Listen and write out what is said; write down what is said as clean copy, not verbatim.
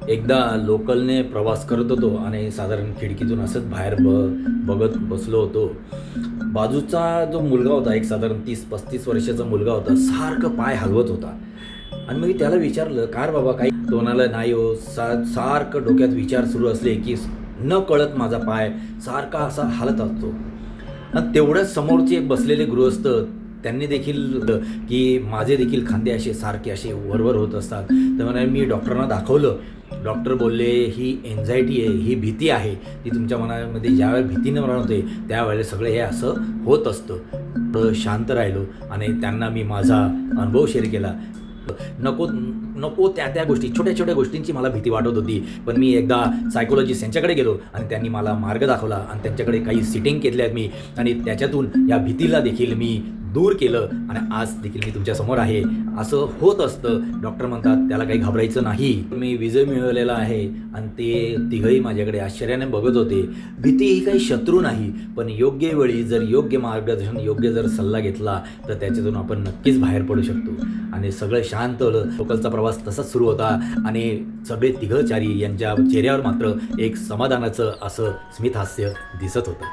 एकदा लोकलने प्रवास करत होतो आणि साधारण खिडकीतून असंच बाहेर बघत बसलो होतो. बाजूचा जो मुलगा होता, एक साधारण 30-35 वर्षाचा मुलगा होता, सारखं पाय हलवत होता. आणि मग मी त्याला विचारलं, "का रे बाबा, काही?" तो म्हणाला, "नाही हो, सारखं डोक्यात विचार सुरू असले की नकळत माझा पाय सारखा असा हलत असतो." आणि तेवढ्याच समोरचे बसलेले गृहस्थ त्यांनी देखील की माझे देखील खांदे असे सारखे असे वर होत असतात. तर म्हणाले, मी डॉक्टरांना दाखवलं. डॉक्टर बोलले, "ही एन्झायटी आहे, ही भीती आहे. ती तुमच्या मनामध्ये ज्यावेळेला भीती निर्माण होते, त्यावेळेला सगळं हे असं होत असतं." थोडं शांत राहिलो आणि त्यांना मी माझा अनुभव शेअर केला. नको नको त्या गोष्टी, छोट्या-छोट्या गोष्टींची मला भीती वाटत होती. पण मी एकदा सायकॉलॉजिस्ट यांच्याकडे गेलो आणि त्यांनी मला मार्ग दाखवला आणि त्यांच्याकडे काही सिटिंग घेतल्यात मी आणि त्याच्यातून या भीतीला देखील मी दूर केलं आणि आज देखील मी तुमच्यासमोर आहे. असं होत असतं. डॉक्टर म्हणतात त्याला काही घाबरायचं नाही. मी विजय मिळवलेला आहे आणि ते तिघंही माझ्याकडे आश्चर्याने बघत होते. भीती ही काही शत्रू नाही, पण योग्य वेळी जर योग्य मार्गदर्शन, योग्य जर सल्ला घेतला तर त्याच्यातून आपण नक्कीच बाहेर पडू शकतो. आणि सगळं शांत होतं. लोकलचा प्रवास तसाच सुरू होता आणि सगळे तिघं चारी यांच्या चेहऱ्यावर मात्र एक समाधानाचं असं स्मितहास्य दिसत होतं.